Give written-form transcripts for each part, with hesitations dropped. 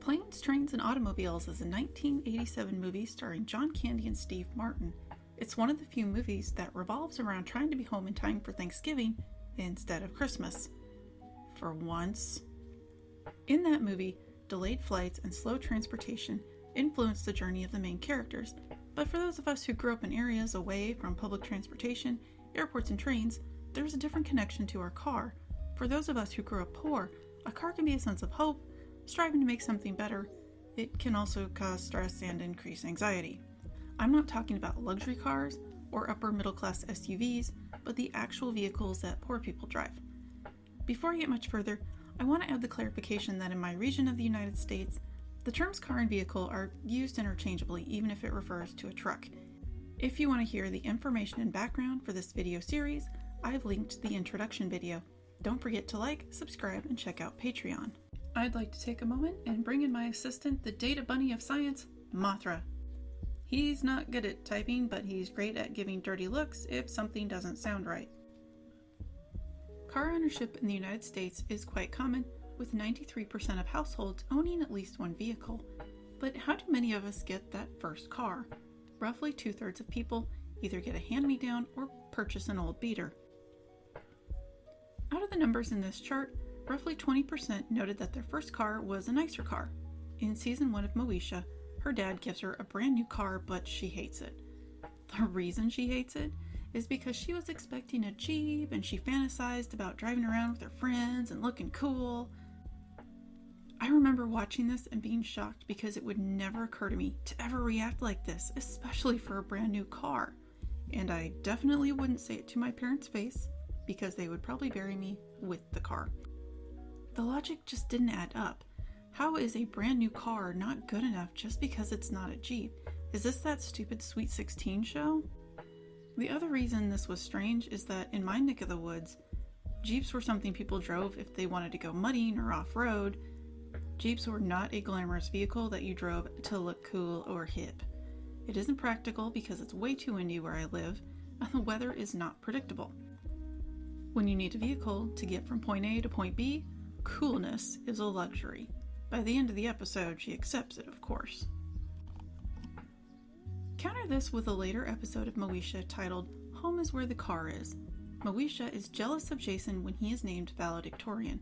Planes, Trains, and Automobiles is a 1987 movie starring John Candy and Steve Martin. It's one of the few movies that revolves around trying to be home in time for Thanksgiving instead of Christmas. For once. In that movie, delayed flights and slow transportation influenced the journey of the main characters, but for those of us who grew up in areas away from public transportation, airports, and trains, there's a different connection to our car. For those of us who grew up poor, a car can be a sense of hope, striving to make something better. It can also cause stress and increase anxiety. I'm not talking about luxury cars or upper middle class SUVs, but the actual vehicles that poor people drive. Before I get much further, I want to add the clarification that in my region of the United States, the terms car and vehicle are used interchangeably even if it refers to a truck. If you want to hear the information and background for this video series, I've linked the introduction video. Don't forget to like, subscribe, and check out Patreon. I'd like to take a moment and bring in my assistant, the data bunny of science, Mothra. He's not good at typing, but he's great at giving dirty looks if something doesn't sound right. Car ownership in the United States is quite common, with 93% of households owning at least one vehicle. But how do many of us get that first car? Roughly 2/3 of people either get a hand-me-down or purchase an old beater. Out of the numbers in this chart, roughly 20% noted that their first car was a nicer car. In season 1 of Moesha, her dad gives her a brand new car, but she hates it. The reason she hates it is because she was expecting a Jeep and she fantasized about driving around with her friends and looking cool. I remember watching this and being shocked because it would never occur to me to ever react like this, especially for a brand new car. And I definitely wouldn't say it to my parents' face because they would probably bury me with the car. The logic just didn't add up. How is a brand new car not good enough just because it's not a Jeep? Is this that stupid Sweet 16 show? The other reason this was strange is that in my neck of the woods, Jeeps were something people drove if they wanted to go mudding or off-road. Jeeps were not a glamorous vehicle that you drove to look cool or hip. It isn't practical because it's way too windy where I live, and the weather is not predictable. When you need a vehicle to get from point A to point B, coolness is a luxury. By the end of the episode, she accepts it, of course. Counter this with a later episode of Moesha titled Home is Where the Car Is. Moesha is jealous of Jason when he is named valedictorian.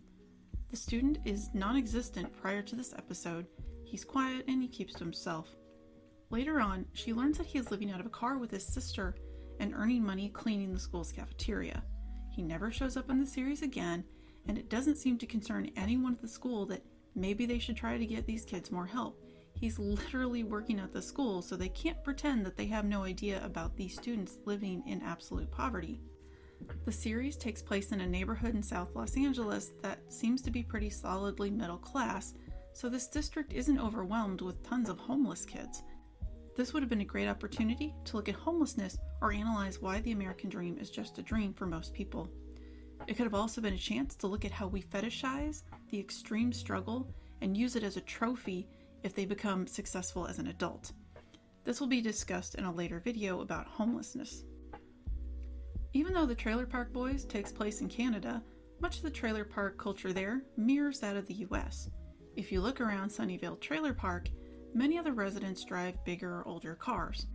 The student is non-existent prior to this episode. He's quiet and he keeps to himself. Later on, she learns that he is living out of a car with his sister and earning money cleaning the school's cafeteria. He never shows up in the series again, and it doesn't seem to concern anyone at the school that maybe they should try to get these kids more help. He's literally working at the school, so they can't pretend that they have no idea about these students living in absolute poverty. The series takes place in a neighborhood in South Los Angeles that seems to be pretty solidly middle class, so this district isn't overwhelmed with tons of homeless kids. This would have been a great opportunity to look at homelessness or analyze why the American dream is just a dream for most people. It could have also been a chance to look at how we fetishize the extreme struggle and use it as a trophy if they become successful as an adult. This will be discussed in a later video about homelessness. Even though the Trailer Park Boys takes place in Canada, much of the trailer park culture there mirrors that of the US. If you look around Sunnyvale Trailer Park, many of the residents drive bigger or older cars.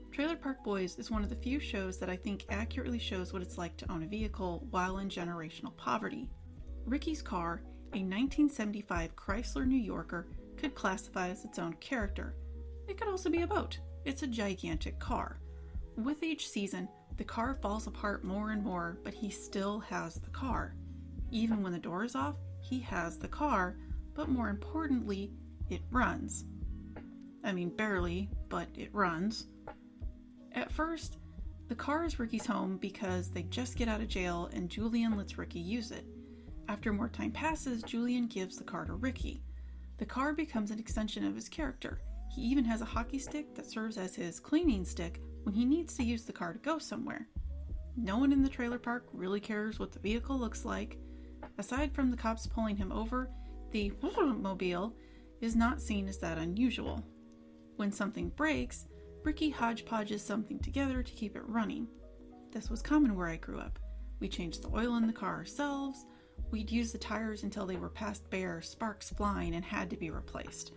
Trailer Park Boys is one of the few shows that I think accurately shows what it's like to own a vehicle while in generational poverty. Ricky's car, a 1975 Chrysler New Yorker, could classify as its own character. It could also be a boat. It's a gigantic car. With each season, the car falls apart more and more, but he still has the car. Even when the door is off, he has the car, but more importantly, it runs. I mean, barely, but it runs. At first, the car is Ricky's home because they just get out of jail and Julian lets Ricky use it. After more time passes, Julian gives the car to Ricky. The car becomes an extension of his character. He even has a hockey stick that serves as his cleaning stick when he needs to use the car to go somewhere. No one in the trailer park really cares what the vehicle looks like. Aside from the cops pulling him over, the mobile is not seen as that unusual. When something breaks, Ricky hodgepodges something together to keep it running. This was common where I grew up. We changed the oil in the car ourselves, we'd use the tires until they were past bare, sparks flying, and had to be replaced.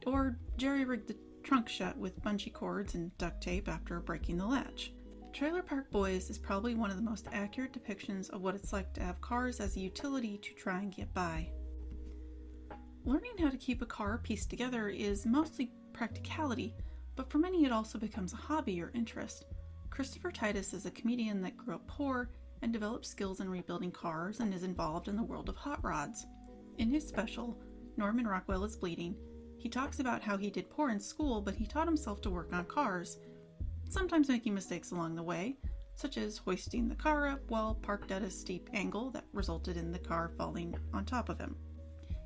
Or jerry-rigged the trunk shut with bungee cords and duct tape after breaking the latch. Trailer Park Boys is probably one of the most accurate depictions of what it's like to have cars as a utility to try and get by. Learning how to keep a car pieced together is mostly practicality, but for many it also becomes a hobby or interest. Christopher Titus is a comedian that grew up poor and developed skills in rebuilding cars and is involved in the world of hot rods. In his special, Norman Rockwell is Bleeding, he talks about how he did poor in school, but he taught himself to work on cars, sometimes making mistakes along the way, such as hoisting the car up while parked at a steep angle that resulted in the car falling on top of him.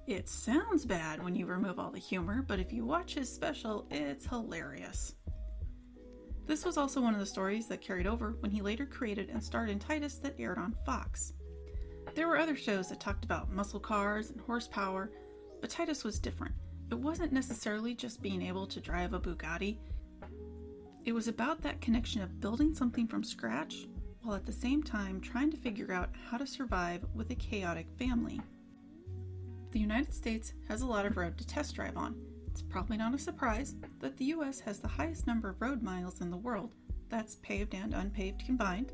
It sounds bad when you remove all the humor, but if you watch his special, it's hilarious. This was also one of the stories that carried over when he later created and starred in Titus that aired on Fox. There were other shows that talked about muscle cars and horsepower, but Titus was different. It wasn't necessarily just being able to drive a Bugatti. It was about that connection of building something from scratch, while at the same time trying to figure out how to survive with a chaotic family. The United States has a lot of road to test drive on. It's probably not a surprise that the US has the highest number of road miles in the world. That's paved and unpaved combined.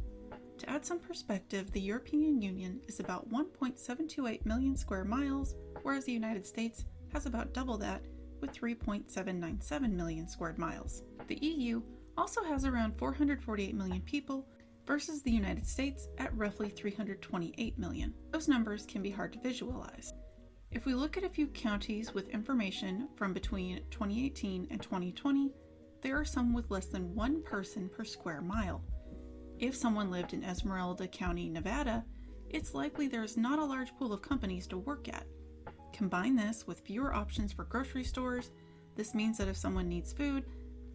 To add some perspective, the European Union is about 1.728 million square miles, whereas the United States has about double that with 3.797 million square miles. The EU also has around 448 million people versus the United States at roughly 328 million. Those numbers can be hard to visualize. If we look at a few counties with information from between 2018 and 2020, there are some with less than one person per square mile. If someone lived in Esmeralda County, Nevada, it's likely there's not a large pool of companies to work at. Combine this with fewer options for grocery stores. This means that if someone needs food,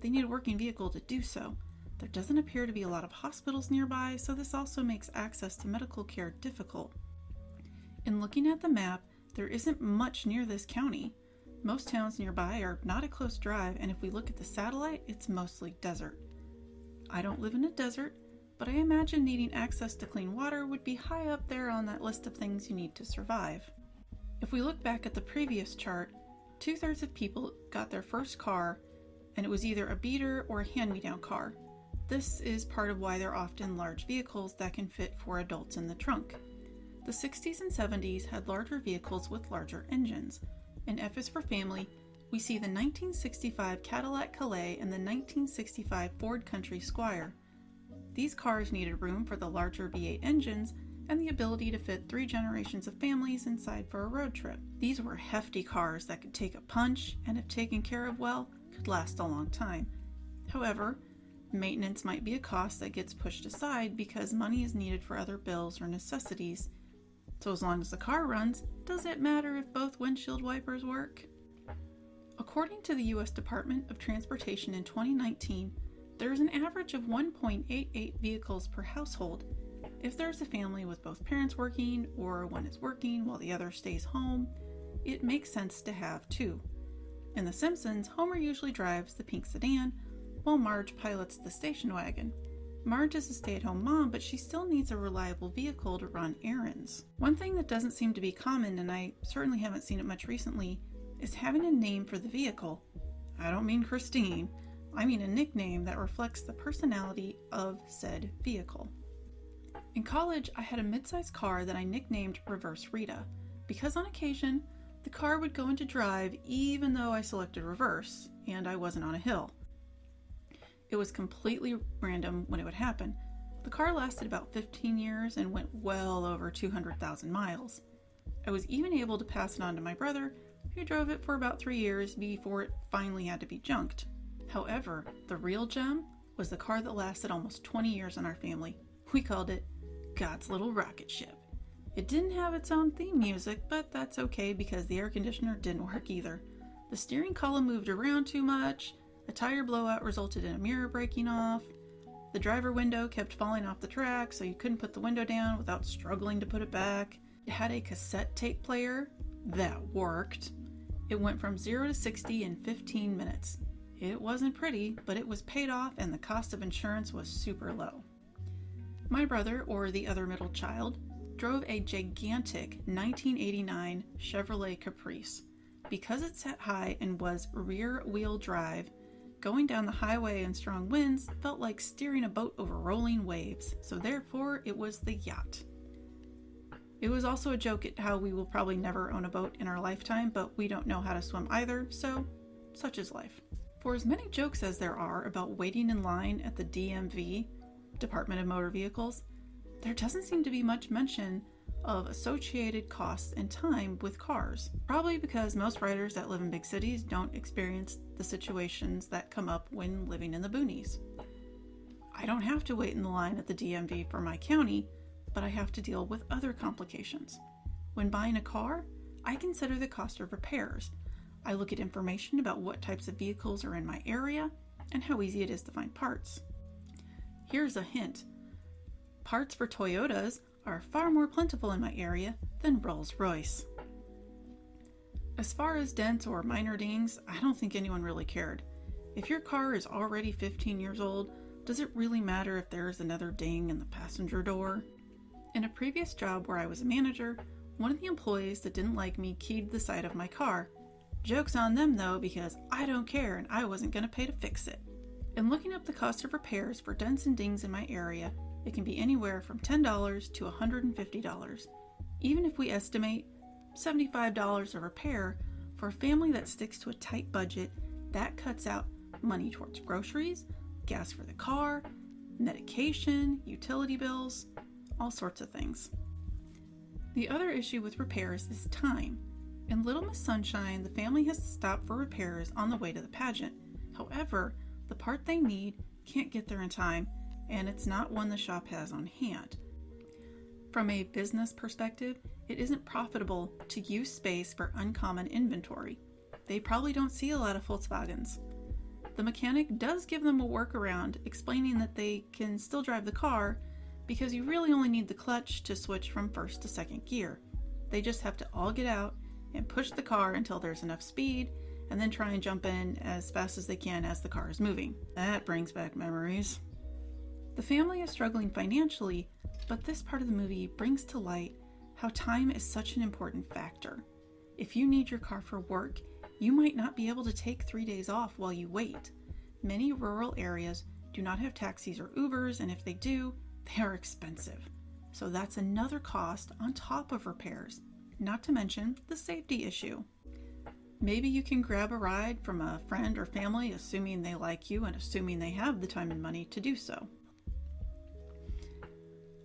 they need a working vehicle to do so. There doesn't appear to be a lot of hospitals nearby, so this also makes access to medical care difficult. In looking at the map, there isn't much near this county. Most towns nearby are not a close drive, and if we look at the satellite, it's mostly desert. I don't live in a desert, but I imagine needing access to clean water would be high up there on that list of things you need to survive. If we look back at the previous chart, 2/3 of people got their first car, and it was either a beater or a hand-me-down car. This is part of why they're often large vehicles that can fit 4 adults in the trunk. The 60s and 70s had larger vehicles with larger engines. In F is for Family, we see the 1965 Cadillac Calais and the 1965 Ford Country Squire. These cars needed room for the larger V8 engines and the ability to fit 3 generations of families inside for a road trip. These were hefty cars that could take a punch and, if taken care of well, could last a long time. However, maintenance might be a cost that gets pushed aside because money is needed for other bills or necessities. So as long as the car runs, does it matter if both windshield wipers work? According to the U.S. Department of Transportation in 2019, there is an average of 1.88 vehicles per household. If there's a family with both parents working, or one is working while the other stays home, it makes sense to have 2. In The Simpsons, Homer usually drives the pink sedan, while Marge pilots the station wagon. Marge is a stay-at-home mom, but she still needs a reliable vehicle to run errands. One thing that doesn't seem to be common, and I certainly haven't seen it much recently, is having a name for the vehicle. I don't mean Christine, I mean a nickname that reflects the personality of said vehicle. In college, I had a mid-sized car that I nicknamed Reverse Rita, because on occasion, the car would go into drive even though I selected reverse, and I wasn't on a hill. It was completely random when it would happen. The car lasted about 15 years and went well over 200,000 miles. I was even able to pass it on to my brother, who drove it for about 3 years before it finally had to be junked. However, the real gem was the car that lasted almost 20 years in our family. We called it God's Little Rocket Ship. It didn't have its own theme music, but that's okay because the air conditioner didn't work either. The steering column moved around too much, a tire blowout resulted in a mirror breaking off, the driver window kept falling off the track so you couldn't put the window down without struggling to put it back. It had a cassette tape player that worked. It went from 0 to 60 in 15 minutes. It wasn't pretty, but it was paid off and the cost of insurance was super low. My brother, or the other middle child, drove a gigantic 1989 Chevrolet Caprice. Because it sat high and was rear-wheel drive, going down the highway in strong winds felt like steering a boat over rolling waves, so therefore it was the yacht. It was also a joke at how we will probably never own a boat in our lifetime, but we don't know how to swim either, so such is life. For as many jokes as there are about waiting in line at the DMV, Department of Motor Vehicles, there doesn't seem to be much mention of associated costs and time with cars. Probably because most riders that live in big cities don't experience the situations that come up when living in the boonies. I don't have to wait in the line at the DMV for my county, but I have to deal with other complications. When buying a car, I consider the cost of repairs. I look at information about what types of vehicles are in my area and how easy it is to find parts. Here's a hint. Parts for Toyotas are far more plentiful in my area than Rolls-Royce. As far as dents or minor dings, I don't think anyone really cared. If your car is already 15 years old, does it really matter if there's another ding in the passenger door? In a previous job where I was a manager, one of the employees that didn't like me keyed the side of my car. Joke's on them though, because I don't care and I wasn't going to pay to fix it. In looking up the cost of repairs for dents and dings in my area, it can be anywhere from $10 to $150. Even if we estimate $75 a repair, for a family that sticks to a tight budget, that cuts out money towards groceries, gas for the car, medication, utility bills, all sorts of things. The other issue with repairs is time. In Little Miss Sunshine, the family has to stop for repairs on the way to the pageant. However, the part they need can't get there in time, and it's not one the shop has on hand. From a business perspective, it isn't profitable to use space for uncommon inventory. They probably don't see a lot of Volkswagens. The mechanic does give them a workaround, explaining that they can still drive the car because you really only need the clutch to switch from first to second gear. They just have to all get out and push the car until there's enough speed, and then try and jump in as fast as they can as the car is moving. That brings back memories. The family is struggling financially, but this part of the movie brings to light how time is such an important factor. If you need your car for work, you might not be able to take 3 days off while you wait. Many rural areas do not have taxis or Ubers, and if they do, they are expensive. So that's another cost on top of repairs, not to mention the safety issue. Maybe you can grab a ride from a friend or family, assuming they like you and assuming they have the time and money to do so.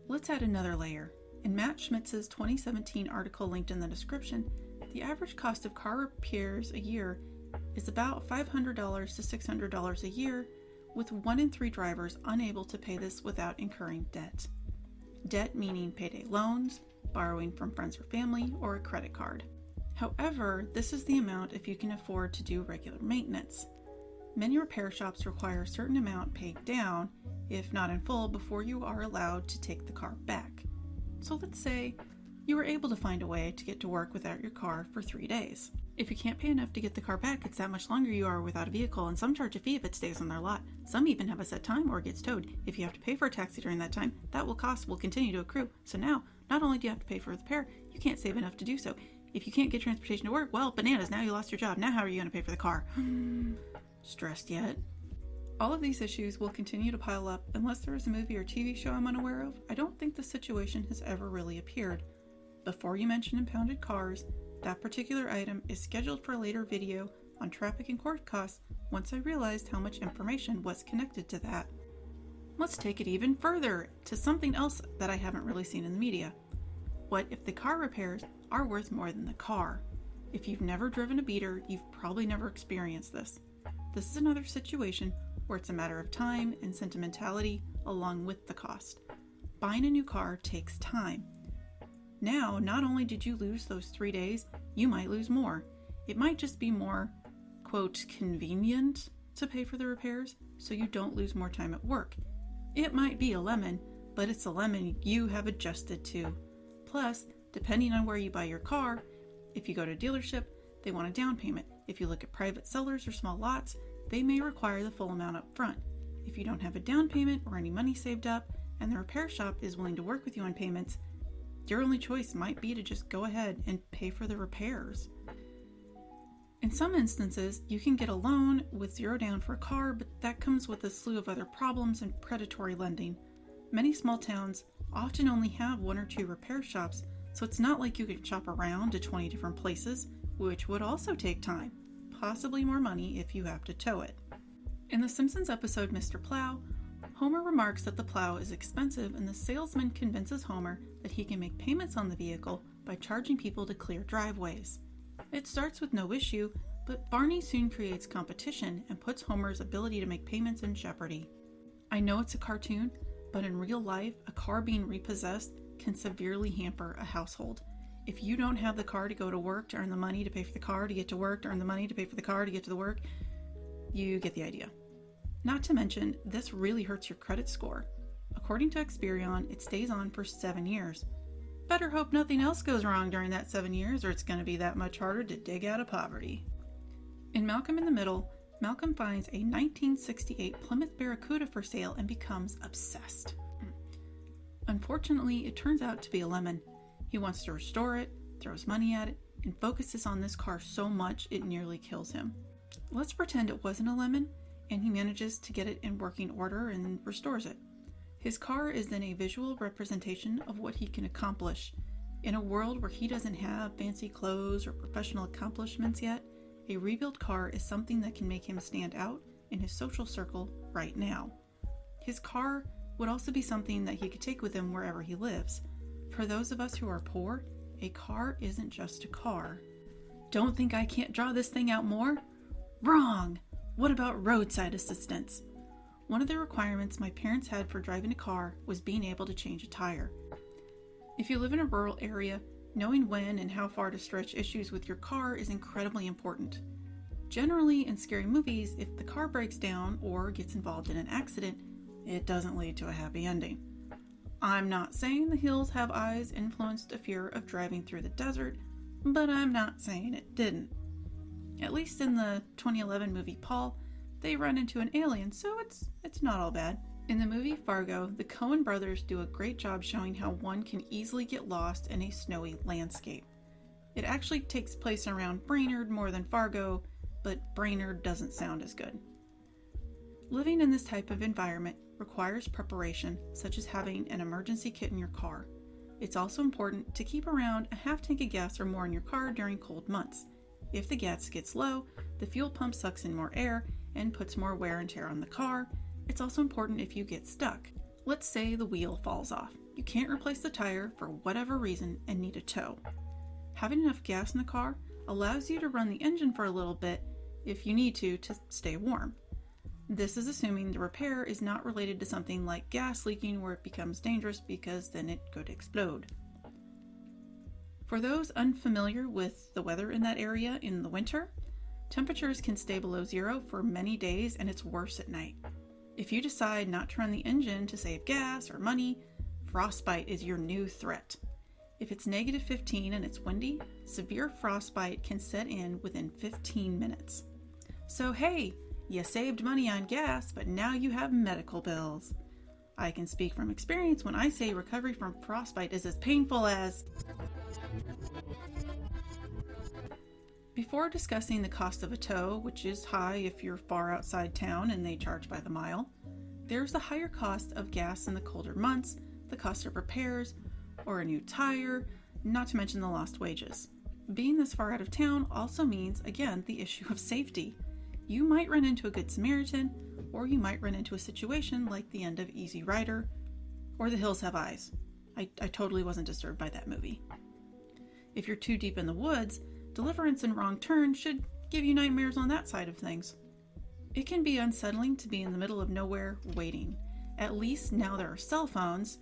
Let's add another layer. In Matt Schmitz's 2017 article linked in the description, the average cost of car repairs a year is about $500 to $600 a year, with 1 in 3 drivers unable to pay this without incurring debt. Debt meaning payday loans, borrowing from friends or family, or a credit card. However, this is the amount if you can afford to do regular maintenance. Many repair shops require a certain amount paid down, if not in full, before you are allowed to take the car back. So let's say you were able to find a way to get to work without your car for 3 days. If you can't pay enough to get the car back, it's that much longer you are without a vehicle, and some charge a fee if it stays on their lot. Some even have a set time or gets towed. If you have to pay for a taxi during that time, that cost will continue to accrue. So now, not only do you have to pay for the repair, you can't save enough to do so. If you can't get transportation to work, well, bananas, now you lost your job. Now how are you going to pay for the car? Stressed yet? All of these issues will continue to pile up unless there is a movie or TV show I'm unaware of. I don't think the situation has ever really appeared. Before you mention impounded cars, that particular item is scheduled for a later video on traffic and court costs once I realized how much information was connected to that. Let's take it even further to something else that I haven't really seen in the media. What if the car repairs are worth more than the car? If you've never driven a beater, you've probably never experienced this. This is another situation where it's a matter of time and sentimentality along with the cost. Buying a new car takes time. Now, not only did you lose those 3 days, you might lose more. It might just be more, quote, convenient to pay for the repairs so you don't lose more time at work. It might be a lemon, but it's a lemon you have adjusted to. Plus, depending on where you buy your car, if you go to a dealership, they want a down payment. If you look at private sellers or small lots, they may require the full amount up front. If you don't have a down payment or any money saved up, and the repair shop is willing to work with you on payments, Your only choice might be to just go ahead and pay for the repairs. In some instances, you can get a loan with zero down for a car, but that comes with a slew of other problems and predatory lending. Many small towns often only have 1 or 2 repair shops, so it's not like you can shop around to 20 different places, which would also take time, possibly more money if you have to tow it. In the Simpsons episode Mr. Plow, Homer remarks that the plow is expensive, and the salesman convinces Homer that he can make payments on the vehicle by charging people to clear driveways. It starts with no issue, but Barney soon creates competition and puts Homer's ability to make payments in jeopardy. I know it's a cartoon, but in real life, a car being repossessed can severely hamper a household. If you don't have the car to go to work to earn the money to pay for the car to get to work, to earn the money to pay for the car to get to the work, you get the idea. Not to mention, this really hurts your credit score. According to Experian, it stays on for 7 years. Better hope nothing else goes wrong during that 7 years, or it's going to be that much harder to dig out of poverty. In Malcolm in the Middle, Malcolm finds a 1968 Plymouth Barracuda for sale and becomes obsessed. Unfortunately, it turns out to be a lemon. He wants to restore it, throws money at it, and focuses on this car so much it nearly kills him. Let's pretend it wasn't a lemon, and he manages to get it in working order and restores it. His car is then a visual representation of what he can accomplish. In a world where he doesn't have fancy clothes or professional accomplishments yet, a rebuilt car is something that can make him stand out in his social circle right now. His car would also be something that he could take with him wherever he lives. For those of us who are poor, a car isn't just a car. Don't think I can't draw this thing out more? Wrong! What about roadside assistance? One of the requirements my parents had for driving a car was being able to change a tire. If you live in a rural area, knowing when and how far to stretch issues with your car is incredibly important. Generally, in scary movies, if the car breaks down or gets involved in an accident, it doesn't lead to a happy ending. I'm not saying The Hills Have Eyes influenced a fear of driving through the desert, but I'm not saying it didn't. At least in the 2011 movie Paul, they run into an alien, so it's not all bad. In the movie Fargo, the Coen brothers do a great job showing how one can easily get lost in a snowy landscape. It actually takes place around Brainerd more than Fargo, but Brainerd doesn't sound as good. Living in this type of environment requires preparation, such as having an emergency kit in your car. It's also important to keep around a half tank of gas or more in your car during cold months. If the gas gets low, the fuel pump sucks in more air and puts more wear and tear on the car. It's also important if you get stuck. Let's say the wheel falls off. You can't replace the tire for whatever reason and need a tow. Having enough gas in the car allows you to run the engine for a little bit if you need to stay warm. This is assuming the repair is not related to something like gas leaking where it becomes dangerous because then it could explode. For those unfamiliar with the weather in that area in the winter, temperatures can stay below zero for many days and it's worse at night. If you decide not to run the engine to save gas or money, frostbite is your new threat. If it's -15 and it's windy, severe frostbite can set in within 15 minutes. So hey, you saved money on gas, but now you have medical bills. I can speak from experience when I say recovery from frostbite is as painful as... Before discussing the cost of a tow, which is high if you're far outside town and they charge by the mile, there's the higher cost of gas in the colder months, the cost of repairs, or a new tire, not to mention the lost wages. Being this far out of town also means, again, the issue of safety. You might run into a Good Samaritan, or you might run into a situation like the end of Easy Rider, or The Hills Have Eyes. I totally wasn't disturbed by that movie. If you're too deep in the woods, deliverance and wrong turn should give you nightmares on that side of things. It can be unsettling to be in the middle of nowhere waiting. At least now there are cell phones,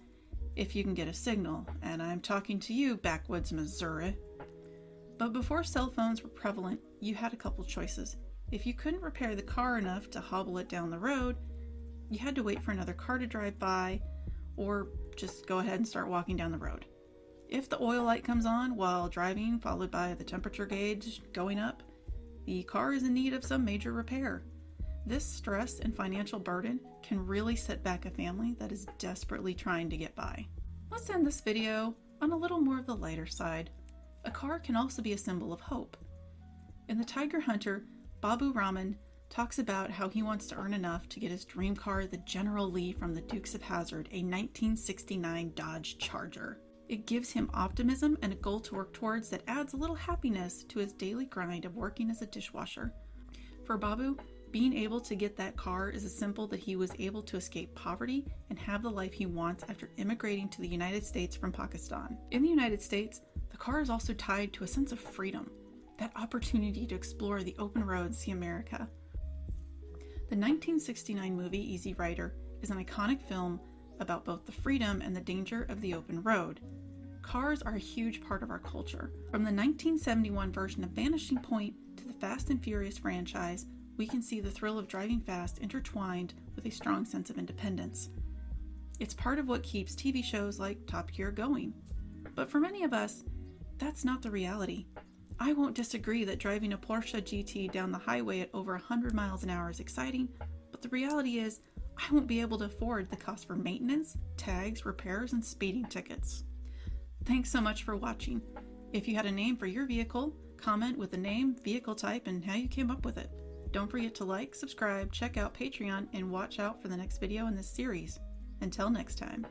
if you can get a signal, and I'm talking to you, backwoods Missouri. But before cell phones were prevalent, you had a couple choices. If you couldn't repair the car enough to hobble it down the road, you had to wait for another car to drive by, or just go ahead and start walking down the road. If the oil light comes on while driving, followed by the temperature gauge going up, the car is in need of some major repair. This stress and financial burden can really set back a family that is desperately trying to get by. Let's end this video On a little more of the lighter side, a car can also be a symbol of hope. In The Tiger Hunter, Babu Rahman talks about how he wants to earn enough to get his dream car, the General Lee from the Dukes of Hazzard, a 1969 Dodge Charger. It gives him optimism and a goal to work towards that adds a little happiness to his daily grind of working as a dishwasher. For Babu, being able to get that car is a symbol that he was able to escape poverty and have the life he wants after immigrating to the United States from Pakistan. In the United States, the car is also tied to a sense of freedom, that opportunity to explore the open road and see America. The 1969 movie Easy Rider is an iconic film about both the freedom and the danger of the open road. Cars are a huge part of our culture. From the 1971 version of Vanishing Point to the Fast and Furious franchise, we can see the thrill of driving fast intertwined with a strong sense of independence. It's part of what keeps TV shows like Top Gear going. But for many of us, that's not the reality. I won't disagree that driving a Porsche GT down the highway at over 100 miles an hour is exciting, but the reality is I won't be able to afford the cost for maintenance, tags, repairs, and speeding tickets. Thanks so much for watching. If you had a name for your vehicle, comment with the name, vehicle type, and how you came up with it. Don't forget to like, subscribe, check out Patreon, and watch out for the next video in this series. Until next time.